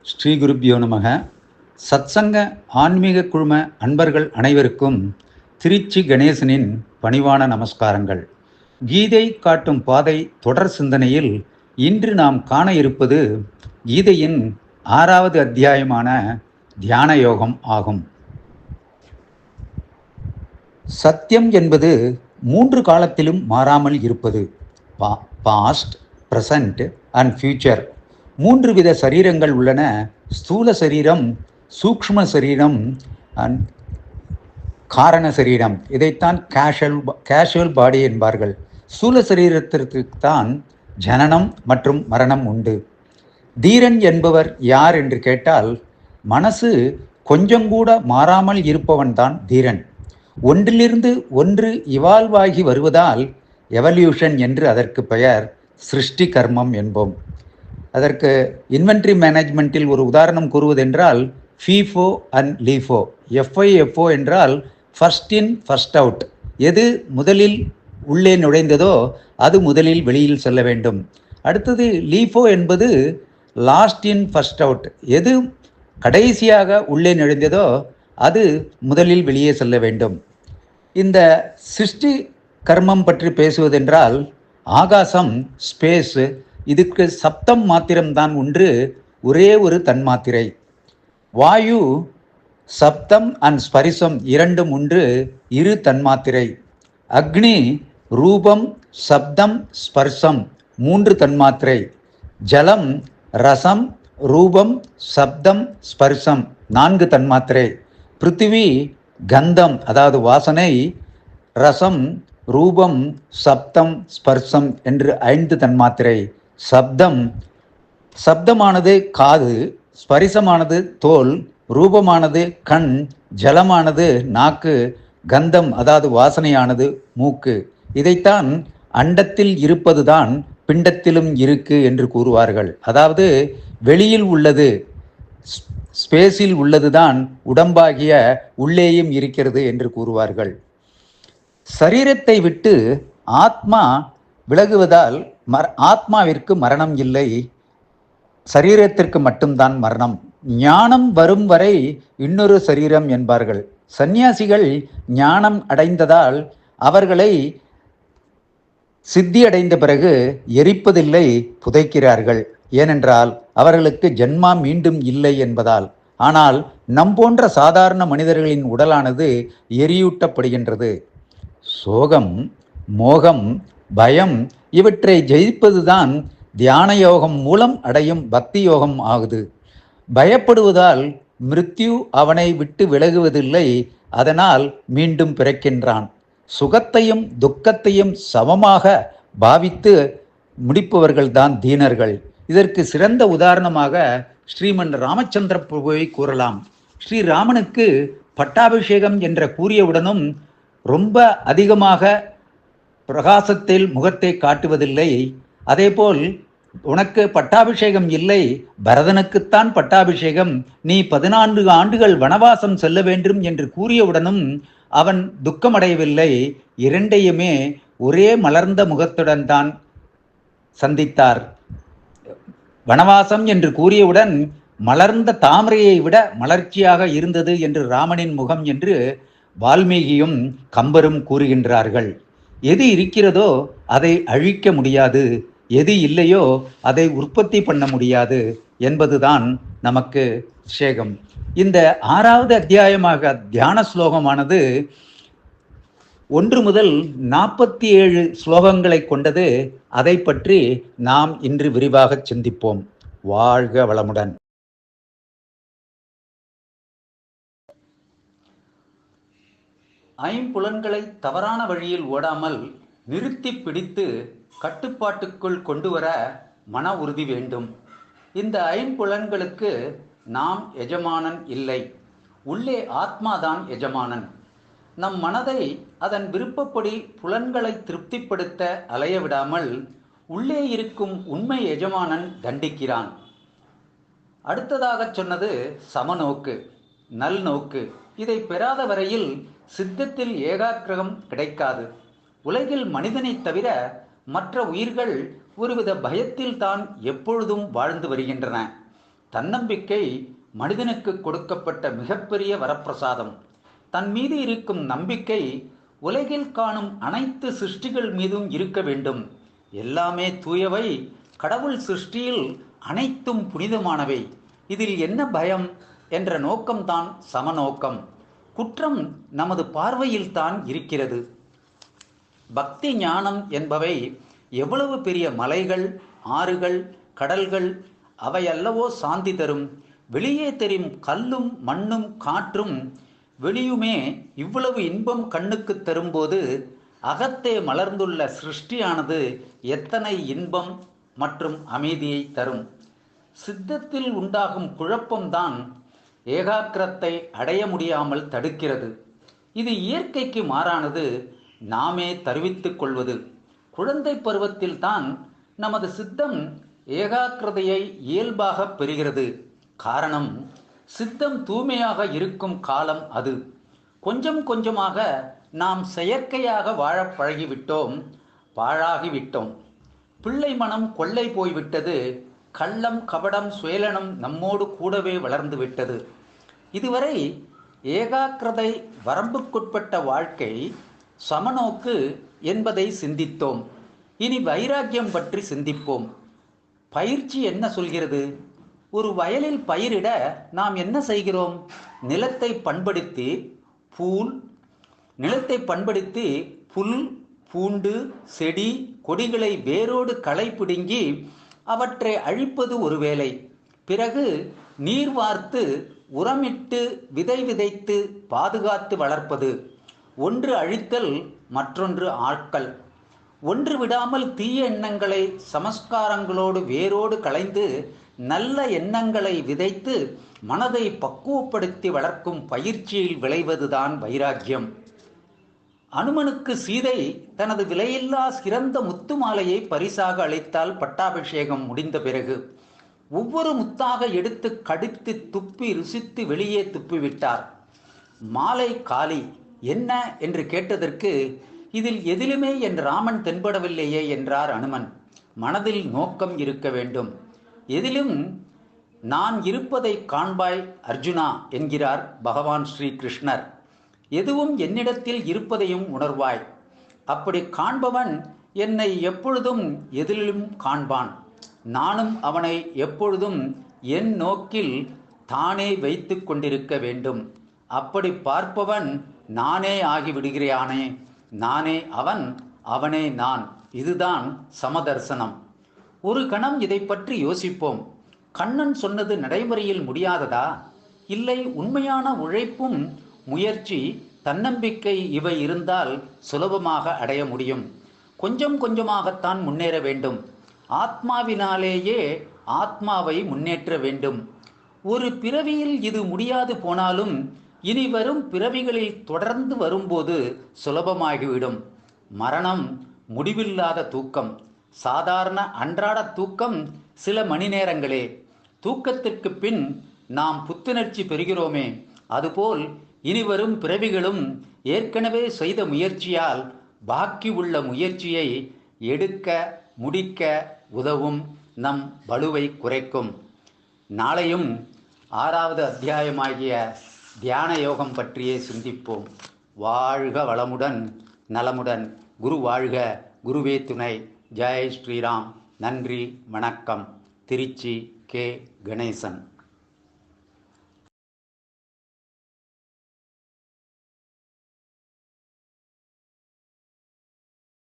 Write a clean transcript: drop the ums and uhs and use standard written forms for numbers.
ஸ்ரீ குருப்யோ நமக. சத்சங்க ஆன்மீக குழும அன்பர்கள் அனைவருக்கும் திருச்சி கணேசனின் பணிவான நமஸ்காரங்கள். கீதை காட்டும் பாதை தொடர் சிந்தனையில் இன்று நாம் காண இருப்பது கீதையின் 6வது அத்தியாயமான தியான யோகம் ஆகும். சத்தியம் என்பது 3 காலத்திலும் மாறாமல் இருப்பது. Past, present and future. 3 வித சரீரங்கள் உள்ளன. ஸ்தூல சரீரம், சூக்ஷ்ம சரீரம் அண்ட் காரண சரீரம். இதைத்தான் கேஷுவல் பாடி என்பார்கள். ஸ்தூல சரீரத்திற்கு தான் ஜனனம் மற்றும் மரணம் உண்டு. தீரன் என்பவர் யார் என்று கேட்டால், மனசு கொஞ்சம் கூட மாறாமல் இருப்பவன் தான் தீரன். ஒன்றிலிருந்து ஒன்று இவால்வ் ஆகி வருவதால் எவல்யூஷன் என்று அதற்கு பெயர். சிருஷ்டி கர்மம் என்போம். அதற்கு இன்வென்ட்ரி மேனேஜ்மெண்ட்டில் ஒரு உதாரணம் கூறுவதென்றால் ஃபீஃபோ அண்ட் லீஃபோ. எஃப்ஐஎஃப்ஓ என்றால் ஃபர்ஸ்ட் இன் ஃபர்ஸ்ட் அவுட். எது முதலில் உள்ளே நுழைந்ததோ அது முதலில் வெளியில் செல்ல வேண்டும். அடுத்தது லீஃபோ என்பது லாஸ்ட் இன் ஃபர்ஸ்ட் அவுட். எது கடைசியாக உள்ளே நுழைந்ததோ அது முதலில் வெளியே செல்ல வேண்டும். இந்த சிருஷ்டி கர்மம் பற்றி பேசுவதென்றால், ஆகாசம், ஸ்பேஸ், இதுக்கு சப்தம் மாத்திரம்தான் ஒன்று, ஒரே ஒரு தன்மாத்திரை. வாயு, சப்தம் அண்ட் ஸ்பரிசம் இரண்டும் ஒன்று, இரு தன்மாத்திரை. அக்னி, ரூபம், சப்தம், ஸ்பர்சம் 3 தன்மாத்திரை. ஜலம், ரசம், ரூபம், சப்தம், ஸ்பர்சம் 4 தன்மாத்திரை. பிருத்திவி, கந்தம் அதாவது வாசனை, ரசம், ரூபம், சப்தம், ஸ்பர்சம் என்று 5 தன்மாத்திரை. சப்தமானது காது, ஸ்பரிசமானது தோல், ரூபமானது கண், ஜலமானது நாக்கு, கந்தம் அதாவது வாசனையானது மூக்கு. இதைத்தான் அண்டத்தில் இருப்பதுதான் பிண்டத்திலும் இருக்கு என்று கூறுவார்கள். அதாவது வெளியில் உள்ளது, ஸ்பேஸில் உள்ளதுதான் உடம்பாகிய உள்ளேயும் இருக்கிறது என்று கூறுவார்கள். சரீரத்தை விட்டு ஆத்மா விலகுவதால் ஆத்மாவிற்கு மரணம் இல்லை, சரீரத்திற்கு மட்டும்தான் மரணம். ஞானம் வரும் வரை இன்னொரு சரீரம் என்பார்கள். சந்நியாசிகள் ஞானம் அடைந்ததால் அவர்களை சித்தி அடைந்த பிறகு எரிப்பதில்லை, புதைக்கிறார்கள். ஏனென்றால் அவர்களுக்கு ஜென்மா மீண்டும் இல்லை என்பதால். ஆனால் நம் போன்ற சாதாரண மனிதர்களின் உடலானது எரியூட்டப்படுகின்றது. சோகம், மோகம், பயம் இவற்றை ஜெயிப்பதுதான் தியான யோகம் மூலம் அடையும் பக்தி யோகம் ஆகுது. பயப்படுவதால் மிருத்யு அவனை விட்டு விலகுவதில்லை, அதனால் மீண்டும் பிறக்கின்றான். சுகத்தையும் துக்கத்தையும் சமமாக பாவித்து முடிப்பவர்கள்தான் தீனர்கள். இதற்கு சிறந்த உதாரணமாக ஸ்ரீமன் ராமச்சந்திர பிரபுவை கூறலாம். ஸ்ரீராமனுக்கு பட்டாபிஷேகம் என்ற கூறியவுடனும் ரொம்ப அதிகமாக பிரகாசத்தில் முகத்தை காட்டுவதில்லை. அதேபோல் உனக்கு பட்டாபிஷேகம் இல்லை, பரதனுக்குத்தான் பட்டாபிஷேகம், நீ 14 ஆண்டுகள் வனவாசம் செல்ல வேண்டும் என்று கூறியவுடனும் அவன் துக்கமடையவில்லை. இரண்டையுமே ஒரே மலர்ந்த முகத்துடன் தான் சந்தித்தார். வனவாசம் என்று கூறியவுடன் மலர்ந்த தாமரையை விட மலர்ச்சியாக இருந்தது என்று ராமனின் முகம் என்று வால்மீகியும் கம்பரும் கூறுகின்றார்கள். எது இருக்கிறதோ அதை அழிக்க முடியாது, எது இல்லையோ அதை உற்பத்தி பண்ண முடியாது என்பதுதான் நமக்கு விஷேகம். இந்த 6வது அத்தியாயமாக தியான ஸ்லோகமானது 1 முதல் 47 ஸ்லோகங்களை கொண்டது. அதை பற்றி நாம் இன்று விரிவாக சிந்திப்போம். வாழ்க வளமுடன். ஐம்புலன்களை தவறான வழியில் ஓடாமல் நிறுத்தி பிடித்து கட்டுப்பாட்டுக்குள் கொண்டு வர மன உறுதி வேண்டும். இந்த ஐம்புலன்களுக்கு நாம் எஜமானன் இல்லை, உள்ளே ஆத்மாதான் எஜமானன். நம் மனதை அதன் விருப்பப்படி புலன்களை திருப்திப்படுத்த அலைய விடாமல் உள்ளே இருக்கும் உண்மை எஜமானன் தண்டிக்கிறான். அடுத்ததாக சொன்னது சமநோக்கு, நல்நோக்கு. இதை பெறாத வரையில் சித்தத்தில் ஏகாக்கிரகம் கிடைக்காது. உலகில் மனிதனை தவிர மற்ற உயிர்கள் ஒருவித பயத்தில் தான் எப்பொழுதும் வாழ்ந்து வருகின்றன. தன்னம்பிக்கை மனிதனுக்கு கொடுக்கப்பட்ட மிகப்பெரிய வரப்பிரசாதம். தன் மீது இருக்கும் நம்பிக்கை உலகில் காணும் அனைத்து சிருஷ்டிகள் மீதும் இருக்க வேண்டும். எல்லாமே தூயவை, கடவுள் சிருஷ்டியில் அனைத்தும் புனிதமானவை. இதில் என்ன பயம் என்ற நோக்கம்தான் சமநோக்கம். குற்றம் நமது பார்வையில்தான் இருக்கிறது. பக்தி ஞானம் என்பவை எவ்வளவு பெரிய மலைகள், ஆறுகள், கடல்கள், அவையல்லவோ சாந்தி தரும். வெளியே தெரியும் கல்லும் மண்ணும் காற்றும் வெளியுமே இவ்வளவு இன்பம் கண்ணுக்கு தரும்போது அகத்தே மலர்ந்துள்ள சிருஷ்டியானது எத்தனை இன்பம் மற்றும் அமைதியை தரும். சித்தத்தில் உண்டாகும் குழப்பம்தான் ஏகாக்கிரத்தை அடைய முடியாமல் தடுக்கிறது. இது இயற்கைக்கு மாறானது, நாமே தருவித்துக் கொள்வது. குழந்தை பருவத்தில்தான் நமது சித்தம் ஏகாக்கிரதையை இயல்பாக பெறுகிறது. காரணம், சித்தம் தூய்மையாக இருக்கும் காலம் அது. கொஞ்சம் கொஞ்சமாக நாம் செயற்கையாக வாழ பழகிவிட்டோம், பாழாகிவிட்டோம். பிள்ளை மனம் கொள்ளை போய்விட்டது. கள்ளம், கபடம், சுயலனம் நம்மோடு கூடவே வளர்ந்து விட்டது. இதுவரை ஏகாக்கிரதை, வரம்புக்குட்பட்ட வாழ்க்கை, சமநோக்கு என்பதை சிந்தித்தோம். இனி வைராக்கியம் பற்றி சிந்திப்போம். பயிற்சி என்ன சொல்கிறது? ஒரு வயலில் பயிரிட நாம் என்ன செய்கிறோம்? நிலத்தை பண்படுத்தி புல், பூண்டு, செடி, கொடிகளை வேரோடு களை பிடுங்கி அவற்றை அழிப்பது ஒரு வேலை. பிறகு நீர் வார்த்து, உரமிட்டு, விதை விதைத்து, பாதுகாத்து வளர்ப்பது. ஒன்று அழித்தல், மற்றொன்று ஆட்கள். ஒன்று விடாமல் தீய எண்ணங்களை சமஸ்காரங்களோடு வேரோடு களைந்து நல்ல எண்ணங்களை விதைத்து மனதை பக்குவப்படுத்தி வளர்க்கும் பயிற்சியில் விளைவதுதான் வைராக்கியம். அனுமனுக்கு சீதை தனது விலையில்லா சிறந்த முத்து மாலையை பரிசாக அளித்தால் பட்டாபிஷேகம் முடிந்த பிறகு. ஒவ்வொரு முத்தாக எடுத்து கடித்து துப்பி ருசித்து வெளியே துப்பிவிட்டார். மாலை காலி. என்ன என்று கேட்டதற்கு, இதில் எதிலுமே என் ராமன் தென்படவில்லையே என்றார் அனுமன். மனதில் நோக்கம் இருக்க வேண்டும். எதிலும் நான் இருப்பதை காண்பாய் அர்ஜுனா என்கிறார் பகவான் ஸ்ரீ கிருஷ்ணர். எதுவும் என்னிடத்தில் இருப்பதையும் உணர்வாய். அப்படி காண்பவன் என்னை எப்பொழுதும் எதிலும் காண்பான். நானும் அவனை எப்பொழுதும் என் நோக்கில் தானே வைத்து கொண்டிருக்க வேண்டும். அப்படி பார்ப்பவன் நானே ஆகிவிடுகிறானே. நானே அவன், அவனே நான். இதுதான் சமதர்சனம். ஒரு கணம் இதை பற்றி யோசிப்போம். கண்ணன் சொன்னது நடைமுறையில் முடியாததா? இல்லை, உண்மையான உழைப்பும் முயற்சி, தன்னம்பிக்கை இவை இருந்தால் சுலபமாக அடைய முடியும். கொஞ்சம் கொஞ்சமாகத்தான் முன்னேற வேண்டும். ஆத்மாவினாலேயே ஆத்மாவை முன்னேற்ற வேண்டும். ஒரு பிறவியில் இது முடியாது போனாலும் இனி வரும் பிறவிகளில் தொடர்ந்து வரும்போது சுலபமாகிவிடும். மரணம் முடிவில்லாத தூக்கம். சாதாரண அன்றாட தூக்கம் சில மணி நேரங்களே. தூக்கத்திற்கு பின் நாம் புத்துணர்ச்சி பெறுகிறோமே, அதுபோல் இனிவரும் பிறவிகளும் ஏற்கனவே செய்த முயற்சியால் பாக்கி உள்ள முயற்சியை எடுக்க முடிக்க உதவும். நம் வலுவை குறைக்கும். நாளையும் 6வது அத்தியாயமாகிய தியான யோகம் பற்றியே சிந்திப்போம். வாழ்க வளமுடன் நலமுடன். குரு வாழ்க, குருவே துணை. ஜெய் ஸ்ரீராம். நன்றி, வணக்கம். திருச்சி கே. கணேசன்.